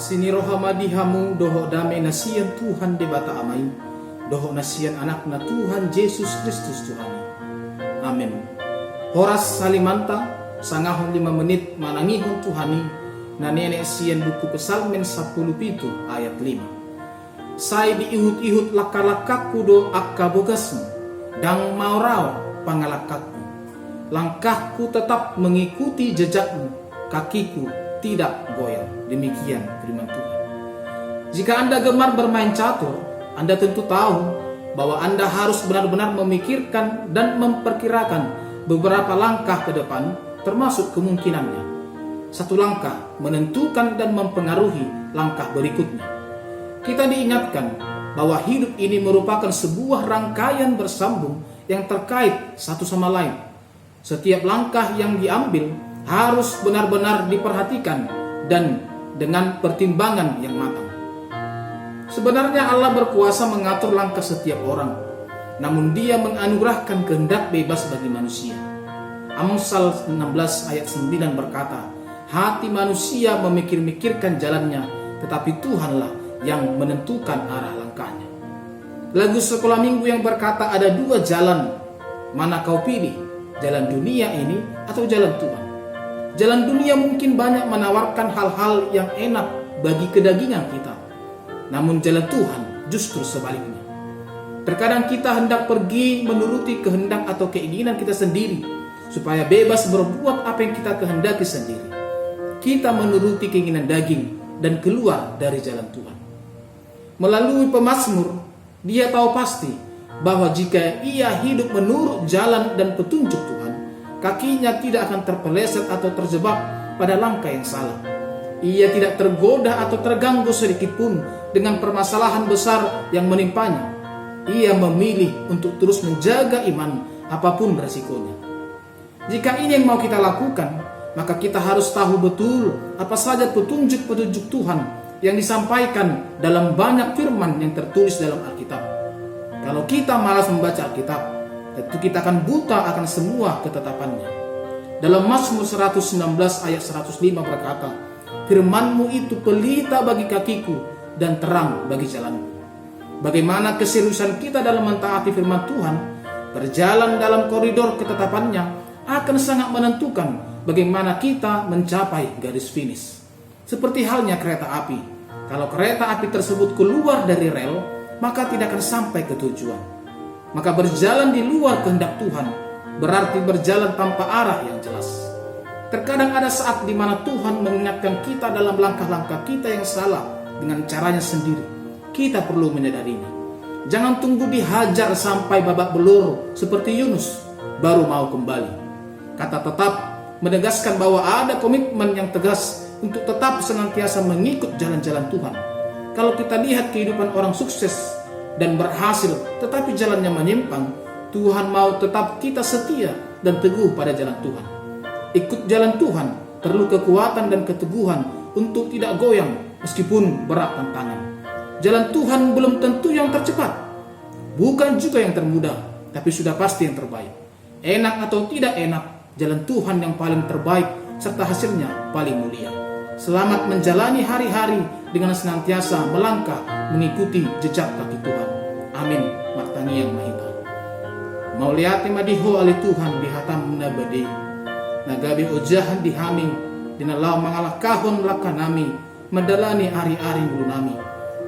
Asini rohamadihamu doho damai nasian Tuhan debata amai, doho nasian anakna Tuhan Yesus Kristus Tuhan. Amin. Horas salimanta sangahon 5 menit manangihon Tuhani na nenek sian buku Pesalmen 10 ayat 5. Sai diihut-ihut laka-lakaku do akka bogasmu, dang maurau pangalakakku. Langkahku tetap mengikuti jejakmu, kakiku tidak goyah. Demikian firman Tuhan. Jika Anda gemar bermain catur, Anda tentu tahu bahwa Anda harus benar-benar memikirkan dan memperkirakan beberapa langkah ke depan, termasuk kemungkinannya. Satu langkah menentukan dan mempengaruhi langkah berikutnya. Kita diingatkan bahwa hidup ini merupakan sebuah rangkaian bersambung yang terkait satu sama lain. Setiap langkah yang diambil harus benar-benar diperhatikan dan dengan pertimbangan yang matang. Sebenarnya Allah berkuasa mengatur langkah setiap orang, namun Dia menganugerahkan kehendak bebas bagi manusia. Amsal 16 ayat 9 berkata, hati manusia memikir-mikirkan jalannya, tetapi Tuhanlah yang menentukan arah langkahnya. Lagu sekolah minggu yang berkata ada 2 jalan, mana kau pilih, jalan dunia ini atau jalan Tuhan? Jalan dunia mungkin banyak menawarkan hal-hal yang enak bagi kedagingan kita. Namun jalan Tuhan justru sebaliknya. Terkadang kita hendak pergi menuruti kehendak atau keinginan kita sendiri, supaya bebas berbuat apa yang kita kehendaki sendiri. Kita menuruti keinginan daging dan keluar dari jalan Tuhan. Melalui pemazmur, dia tahu pasti bahwa jika ia hidup menurut jalan dan petunjuk Tuhan, kakinya tidak akan terpeleset atau terjebak pada langkah yang salah. Ia tidak tergoda atau terganggu sedikit pun dengan permasalahan besar yang menimpanya. Ia memilih untuk terus menjaga iman apapun resikonya. Jika ini yang mau kita lakukan, maka kita harus tahu betul apa saja petunjuk-petunjuk Tuhan yang disampaikan dalam banyak firman yang tertulis dalam Alkitab. Kalau kita malas membaca Alkitab, tentu kita akan buta akan semua ketetapannya. Dalam Mazmur 119 ayat 105 berkata, firman-Mu itu pelita bagi kakiku dan terang bagi jalanku. Bagaimana keseriusan kita dalam mentaati firman Tuhan, berjalan dalam koridor ketetapannya, akan sangat menentukan bagaimana kita mencapai garis finish. Seperti halnya kereta api. Kalau kereta api tersebut keluar dari rel, maka tidak akan sampai ke tujuan. Maka berjalan di luar kehendak Tuhan berarti berjalan tanpa arah yang jelas. Terkadang ada saat di mana Tuhan mengingatkan kita dalam langkah-langkah kita yang salah dengan caranya sendiri. Kita perlu menyadarinya. Jangan tunggu dihajar sampai babak belur seperti Yunus baru mau kembali. Kata tetap menegaskan bahwa ada komitmen yang tegas untuk tetap senantiasa mengikut jalan-jalan Tuhan. Kalau kita lihat kehidupan orang sukses dan berhasil tetapi jalannya menyimpang, Tuhan mau tetap kita setia dan teguh pada jalan Tuhan. Ikut jalan Tuhan perlu kekuatan dan keteguhan untuk tidak goyang meskipun berat tantangan. Jalan Tuhan belum tentu yang tercepat, bukan juga yang termudah, tapi sudah pasti yang terbaik. Enak atau tidak enak, jalan Tuhan yang paling terbaik serta hasilnya paling mulia. selamat menjalani hari-hari dengan senantiasa melangkah mengikuti jejak kaki Tuhan. Amin. Martangi yang mahita. Mau lihat madiho ali Tuhan di hatam nabadi. Nagabi ujahan di hami dinalau mangalah kahon laka nami medalani ari-ari mulu nami.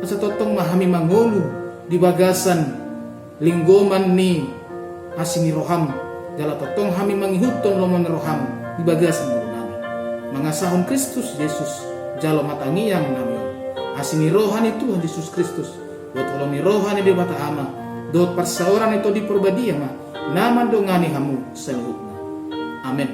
Asa totong mahami mangolu di bagasan linggoman ni asini roham jala totong hami mangihuton lomon roham di bagasan mulu nami. Mangasahon Kristus Yesus jalo matangi yang nami. Asini rohani Tuhan Yesus Kristus. Dot olomi rohani di bata ama. Dot perseoran itu di perbadian nama dongani hamu seluruhnya. Amin.